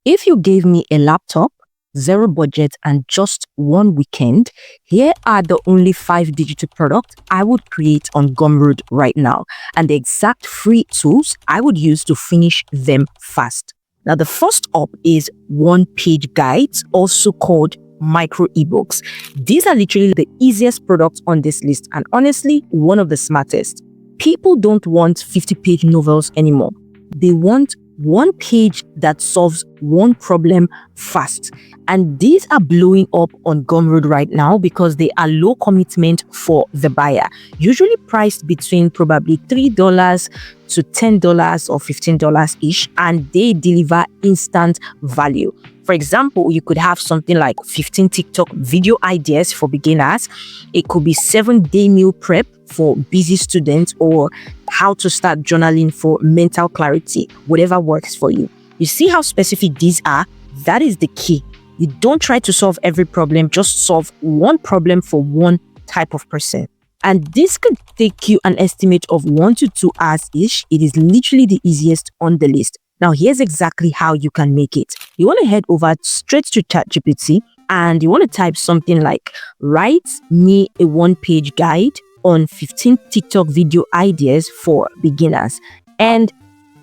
If you gave me a laptop, zero budget, and just one weekend, here are the only 5 digital products I would create on Gumroad right now, and the exact free tools I would use to finish them fast. Now, the first up is one-page guides, also called micro ebooks. These are literally the easiest products on this list, and honestly, one of the smartest. People don't want 50-page novels anymore. They want one page that solves one problem fast. And these are blowing up on Gumroad right now because they are low commitment for the buyer, usually priced between probably $3 to $10 or $15 each, and they deliver instant value. For example, you could have something like 15 TikTok video ideas for beginners. It could be 7-day meal prep for busy students, or how to start journaling for mental clarity, whatever works for you. You see how specific these are? That is the key. You don't try to solve every problem, just solve one problem for one type of person. And this could take you an estimate of 1 to 2 hours each. It is literally the easiest on the list. Now, here's exactly how you can make it. You want to head over straight to ChatGPT and you want to type something like, write me a one-page guide on 15 TikTok video ideas for beginners. And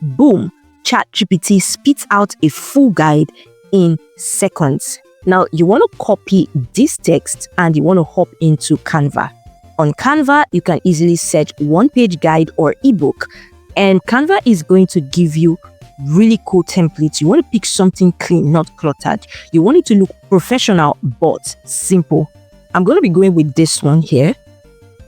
boom, ChatGPT spits out a full guide in seconds. Now, you want to copy this text and you want to hop into Canva. On Canva, you can easily search one-page guide or ebook, and Canva is going to give you really cool templates. You want to pick something clean, not cluttered. You want it to look professional but simple. I'm going to be going with this one here,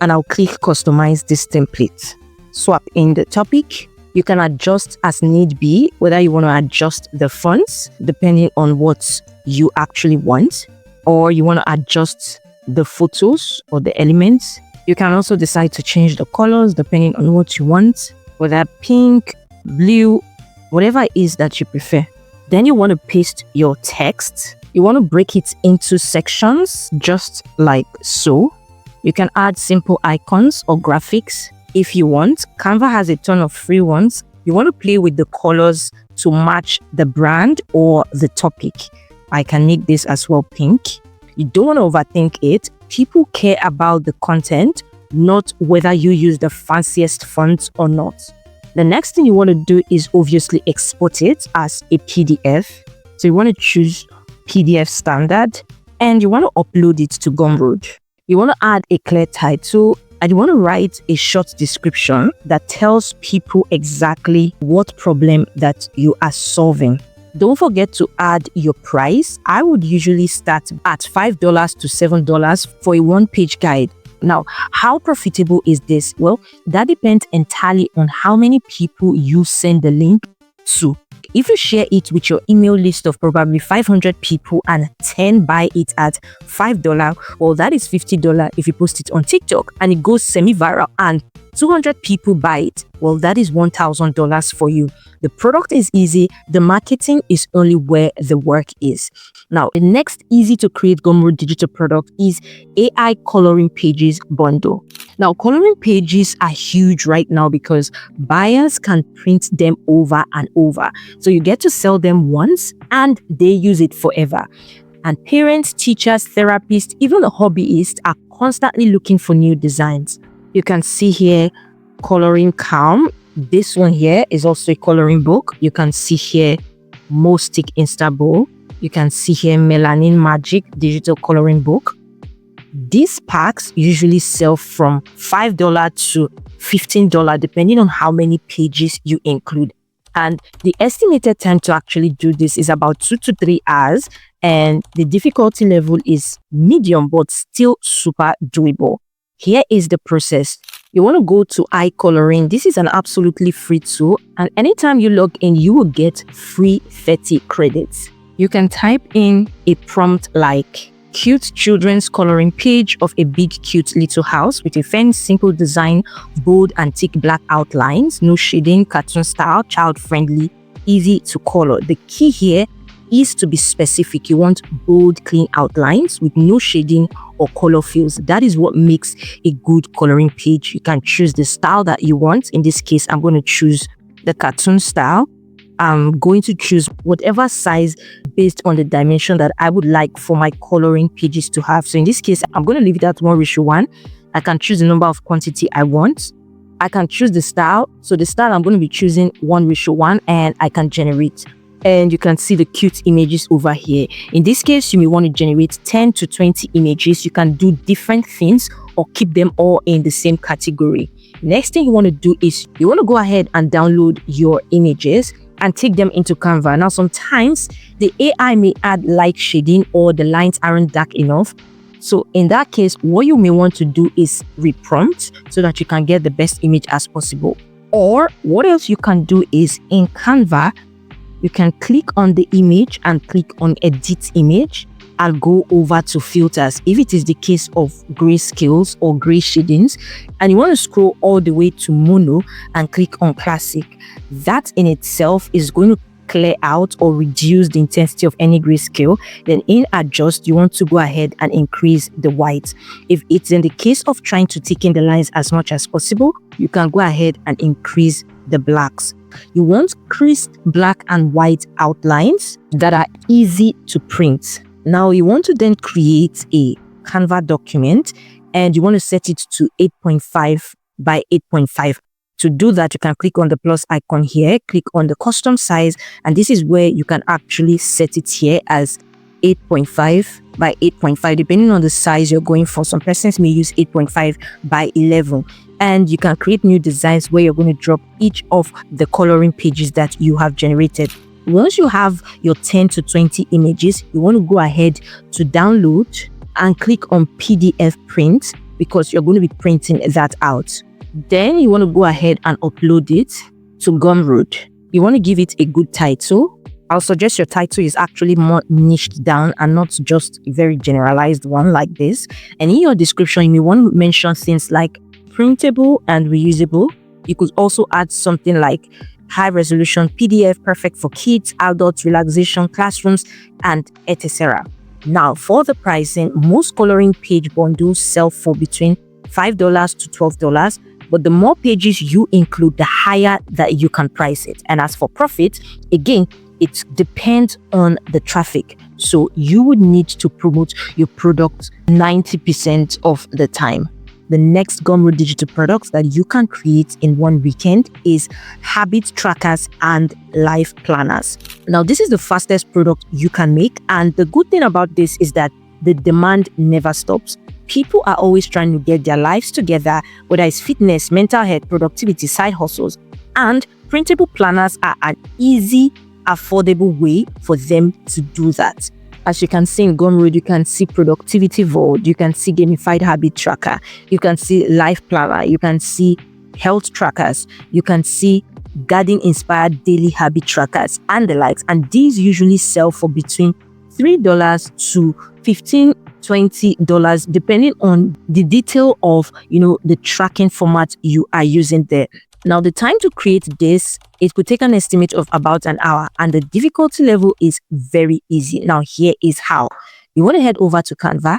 and I'll click customize this template. Swap in the topic. You can adjust as need be, whether you want to adjust the fonts depending on what you actually want, or you want to adjust the photos or the elements. You can also decide to change the colors depending on what you want, whether pink, blue, whatever it is that you prefer. Then you want to paste your text. You want to break it into sections, just like so. You can add simple icons or graphics if you want. Canva has a ton of free ones. You want to play with the colors to match the brand or the topic. I can make this as well pink. You don't want to overthink it. People care about the content, not whether you use the fanciest fonts or not. The next thing you want to do is obviously export it as a PDF. So you want to choose PDF standard and you want to upload it to Gumroad. You want to add a clear title and you want to write a short description that tells people exactly what problem that you are solving. Don't forget to add your price. I would usually start at $5 to $7 for a one-page guide. Now, how profitable is this? Well, that depends entirely on how many people you send the link to. If you share it with your email list of probably 500 people and 10 buy it at $5, well, that is $50 if you post it on TikTok and it goes semi-viral and 200 people buy it, well, that is $1,000 for you. The product is easy. The marketing is only where the work is. Now, the next easy to create Gumroad digital product is AI coloring pages bundle. Now, coloring pages are huge right now because buyers can print them over and over. So you get to sell them once and they use it forever. And parents, teachers, therapists, even the hobbyists are constantly looking for new designs. You can see here coloring calm. This one here is also a coloring book. You can see here Mo Stick Insta Bowl. You can see here Melanin Magic digital coloring book. These packs usually sell from $5 to $15 depending on how many pages you include. And the estimated time to actually do this is about 2 to 3 hours, and the difficulty level is medium but still super doable. Here is the process. You want to go to iColoring. This is an absolutely free tool, and anytime you log in, you will get free 30 credits. You can type in a prompt like cute children's coloring page of a big cute little house with a fun simple design, bold and thick black outlines, no shading, cartoon style, child friendly, easy to color. The key here is to be specific. You want bold, clean outlines with no shading or color fills. That is what makes a good coloring page. You can choose the style that you want. In this case, I'm going to choose the cartoon style. I'm going to choose whatever size based on the dimension that I would like for my coloring pages to have. So in this case, I'm going to leave it at 1:1. I can choose the number of quantity I want. I can choose the style. So the style I'm going to be choosing 1:1, and I can generate. And you can see the cute images over here. In this case, you may want to generate 10 to 20 images. You can do different things or keep them all in the same category. Next thing you want to do is you want to go ahead and download your images and take them into Canva. Now, sometimes the AI may add light shading or the lines aren't dark enough. So in that case, what you may want to do is reprompt so that you can get the best image as possible. Or what else you can do is in Canva, you can click on the image and click on edit image and go over to filters if it is the case of grayscales or gray shadings, and you want to scroll all the way to mono and click on classic. That in itself is going to clear out or reduce the intensity of any grayscale. Then in adjust, you want to go ahead and increase the white. If it's in the case of trying to thicken the lines as much as possible, you can go ahead and increase the blacks. You want crisp black and white outlines that are easy to print. Now you want to then create a Canva document, and you want to set it to 8.5 by 8.5. To do that, you can click on the plus icon here, click on the custom size, and this is where you can actually set it here as 8.5 by 8.5, depending on the size you're going for. Some persons may use 8.5 by 11. And you can create new designs where you're going to drop each of the coloring pages that you have generated. Once you have your 10 to 20 images, you want to go ahead to download and click on PDF print because you're going to be printing that out. Then you want to go ahead and upload it to Gumroad. You want to give it a good title. I'll suggest your title is actually more niched down and not just a very generalized one like this. And in your description, you may want to mention things like printable and reusable. You could also add something like high resolution PDF, perfect for kids, adults, relaxation, classrooms, and etc. Now, for the pricing, most coloring page bundles sell for between $5 to $12, but the more pages you include, the higher that you can price it. And as for profit, again, it depends on the traffic. So you would need to promote your product 90% of the time. The next Gumroad digital products that you can create in one weekend is habit trackers and life planners. Now, this is the fastest product you can make. And the good thing about this is that the demand never stops. People are always trying to get their lives together, whether it's fitness, mental health, productivity, side hustles. And printable planners are an easy, affordable way for them to do that. As you can see in Gumroad, you can see productivity vault, you can see gamified habit tracker, you can see life planner, you can see health trackers, you can see garden inspired daily habit trackers and the likes. And these usually sell for between $3 to $15, $20, depending on the detail of, the tracking format you are using there. Now, the time to create this, it could take an estimate of about an hour, and the difficulty level is very easy. Now, here is how. You want to head over to Canva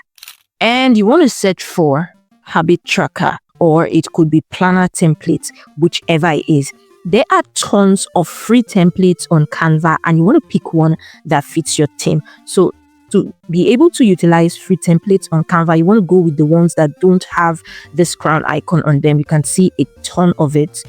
and you want to search for habit tracker, or it could be planner templates, whichever it is. There are tons of free templates on Canva, and you want to pick one that fits your theme. So to be able to utilize free templates on Canva, you want to go with the ones that don't have this crown icon on them. You can see a ton of it.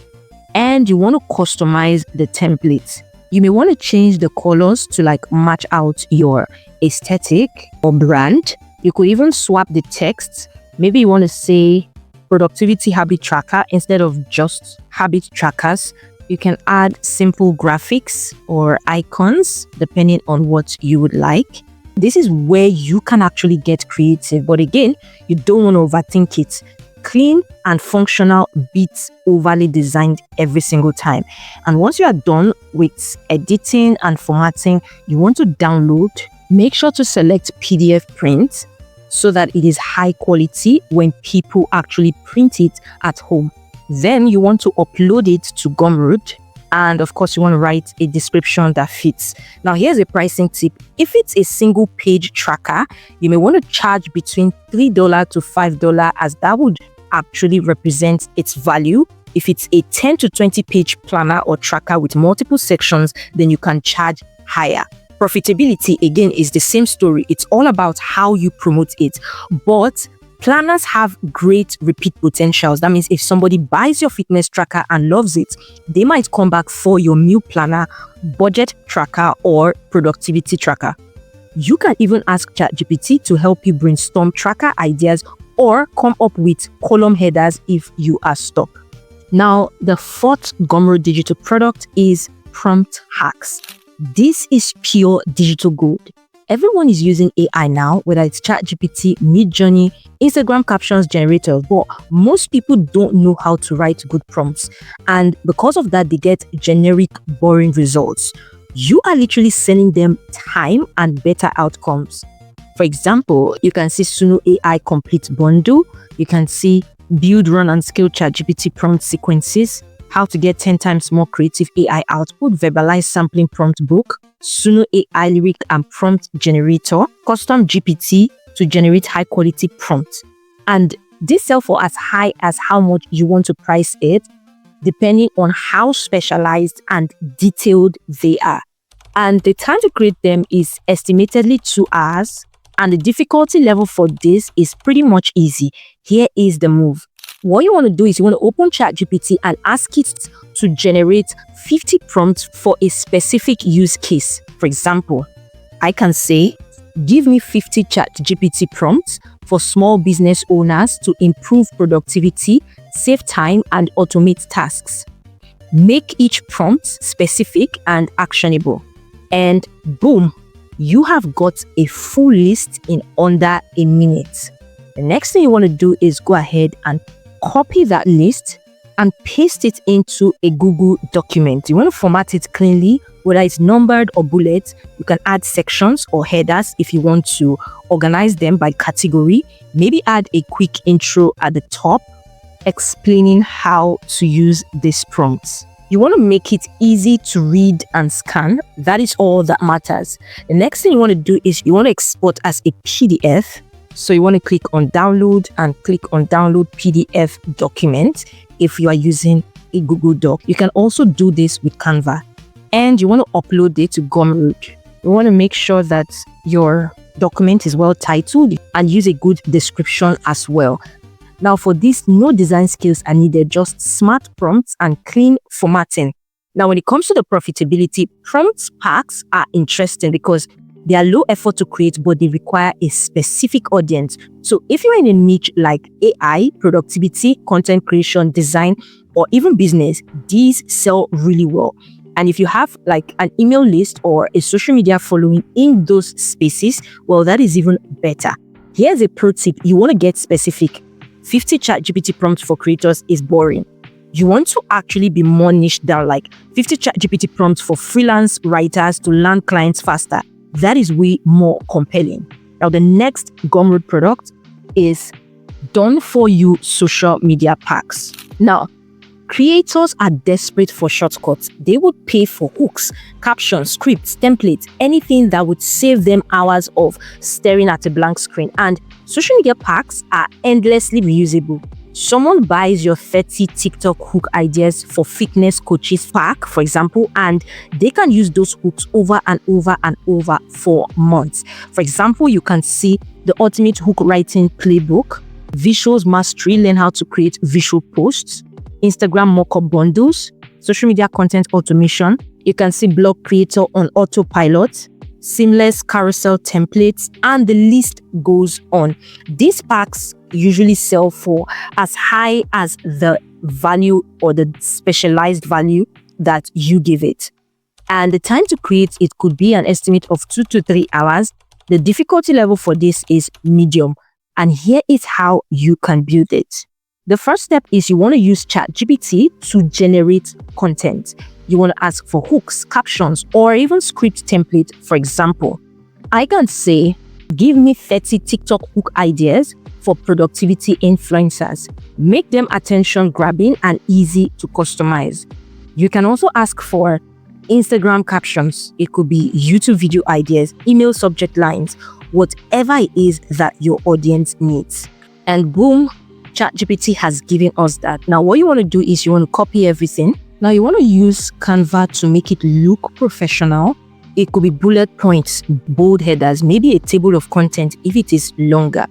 And you want to customize the templates. You may want to change the colors to match out your aesthetic or brand. You could even swap the text. Maybe you want to say productivity habit tracker instead of just habit trackers. You can add simple graphics or icons depending on what you would like. This is where you can actually get creative, but again, you don't want to overthink it. Clean and functional beats overly designed every single time. And once you are done with editing and formatting, you want to download. Make sure to select PDF print so that it is high quality when people actually print it at home. Then you want to upload it to Gumroad. And of course, you want to write a description that fits. Now, here's a pricing tip. If it's a single page tracker, you may want to charge between $3 to $5, as that would actually represent its value. If it's a 10 to 20 page planner or tracker with multiple sections, then you can charge higher. Profitability, again, is the same story. It's all about how you promote it. But planners have great repeat potentials. That means if somebody buys your fitness tracker and loves it, they might come back for your meal planner, budget tracker, or productivity tracker. You can even ask ChatGPT to help you brainstorm tracker ideas or come up with column headers if you are stuck. Now, the fourth Gumroad digital product is prompt hacks. This is pure digital gold. Everyone is using AI now, whether it's ChatGPT, Midjourney, Instagram captions generator, but most people don't know how to write good prompts. And because of that, they get generic, boring results. You are literally sending them time and better outcomes. For example, you can see Suno AI complete bundle. You can see build, run, and scale ChatGPT prompt sequences. How to get 10 times more creative AI output, verbalize sampling prompt book, Suno AI lyric and prompt generator, custom GPT to generate high quality prompts. And this sell for as high as how much you want to price it, depending on how specialized and detailed they are. And the time to create them is estimatedly 2 hours. And the difficulty level for this is pretty much easy. Here is the move. What you want to do is you want to open ChatGPT and ask it to generate 50 prompts for a specific use case. For example, I can say, give me 50 ChatGPT prompts for small business owners to improve productivity, save time, and automate tasks. Make each prompt specific and actionable. And boom, you have got a full list in under a minute. The next thing you want to do is go ahead and copy that list and paste it into a Google document. You want to format it cleanly, whether it's numbered or bullet. You can add sections or headers if you want to organize them by category. Maybe add a quick intro at the top explaining how to use these prompts. You want to make it easy to read and scan. That is all that matters. The next thing you want to do is you want to export as a PDF. So you want to click on download and click on download PDF document if you are using a Google Doc. You can also do this with Canva. And you want to upload it to Gumroad. You want to make sure that your document is well titled and use a good description as well. Now for this, no design skills are needed, just smart prompts and clean formatting. Now when it comes to the profitability, prompt packs are interesting because they are low effort to create, but they require a specific audience. So if you're in a niche like AI, productivity, content creation, design, or even business, these sell really well. And if you have like an email list or a social media following in those spaces, well, that is even better. Here's a pro tip. You want to get specific. 50 ChatGPT prompts for creators is boring. You want to actually be more niche down, like 50 ChatGPT prompts for freelance writers to land clients faster. That is way more compelling. Now, the next Gumroad product is done for you social media packs. Now, creators are desperate for shortcuts. They would pay for hooks, captions, scripts, templates, anything that would save them hours of staring at a blank screen. And social media packs are endlessly reusable. Someone buys your 30 TikTok hook ideas for fitness coaches pack, for example, and they can use those hooks over and over and over for months. For example, you can see the ultimate hook writing playbook, visuals mastery, learn how to create visual posts, Instagram mockup bundles, social media content automation. You can see blog creator on autopilot, seamless carousel templates, and the list goes on. These packs usually sell for as high as the value or the specialized value that you give it. And the time to create it could be an estimate of 2 to 3 hours. The difficulty level for this is medium. And here is how you can build it. The first step is you want to use ChatGPT to generate content. You want to ask for hooks, captions, or even script template. For example, I can say, give me 30 TikTok hook ideas for productivity influencers. Make them attention grabbing and easy to customize. You can also ask for Instagram captions. It could be YouTube video ideas, email subject lines, whatever it is that your audience needs. And boom, ChatGPT has given us that. Now, what you want to do is you want to copy everything. Now, you want to use Canva to make it look professional. It could be bullet points, bold headers, maybe a table of content if it is longer.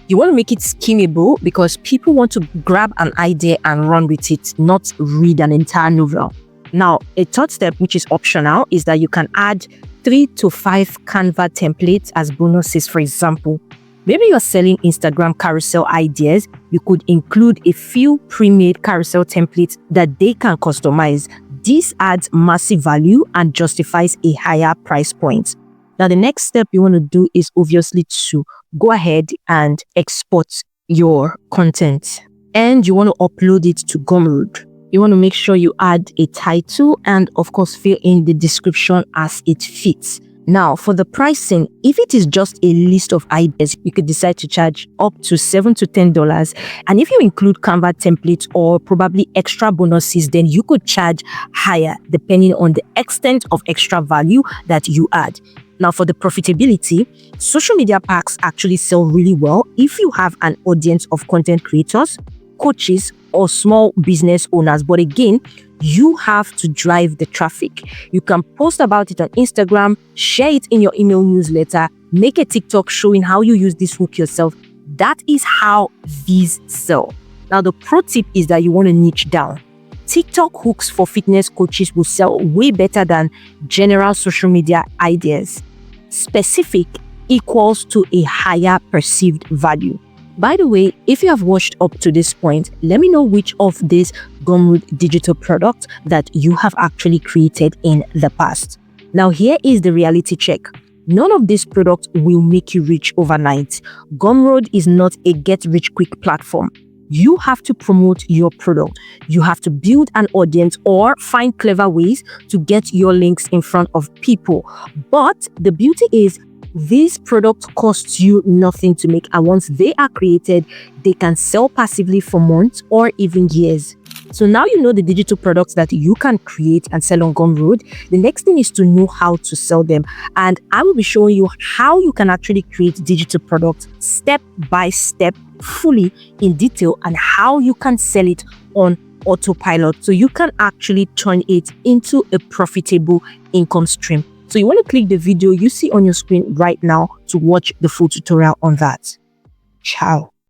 You want to make it skimmable because people want to grab an idea and run with it, not read an entire novel. Now, a third step, which is optional, is that you can add 3 to 5 Canva templates as bonuses. For example, maybe you're selling Instagram carousel ideas. You could include a few pre-made carousel templates that they can customize. This adds massive value and justifies a higher price point. Now, the next step you want to do is obviously to go ahead and export your content. And you want to upload it to Gumroad. You want to make sure you add a title and, of course, fill in the description as it fits. Now, for the pricing, if it is just a list of ideas, you could decide to charge up to $7 to $10. And if you include Canva templates or probably extra bonuses, then you could charge higher depending on the extent of extra value that you add. Now, for the profitability, social media packs actually sell really well if you have an audience of content creators, coaches, or small business owners. But again, you have to drive the traffic. You can post about it on Instagram, share it in your email newsletter, make a TikTok showing how you use this hook yourself. That is how these sell. Now, the pro tip is that you want to niche down. TikTok hooks for fitness coaches will sell way better than general social media ideas. Specific equals to a higher perceived value. By the way, if you have watched up to this point, let me know which of these Gumroad digital products that you have actually created in the past. Now, here is the reality check. None of these products will make you rich overnight. Gumroad is not a get-rich-quick platform. You have to promote your product. You have to build an audience or find clever ways to get your links in front of people. But the beauty is, these products cost you nothing to make, and once they are created, they can sell passively for months or even years. So now you know the digital products that you can create and sell on Gumroad. The next thing is to know how to sell them. And I will be showing you how you can actually create digital products step by step, fully in detail, and how you can sell it on autopilot so you can actually turn it into a profitable income stream. So you want to click the video you see on your screen right now to watch the full tutorial on that. Ciao.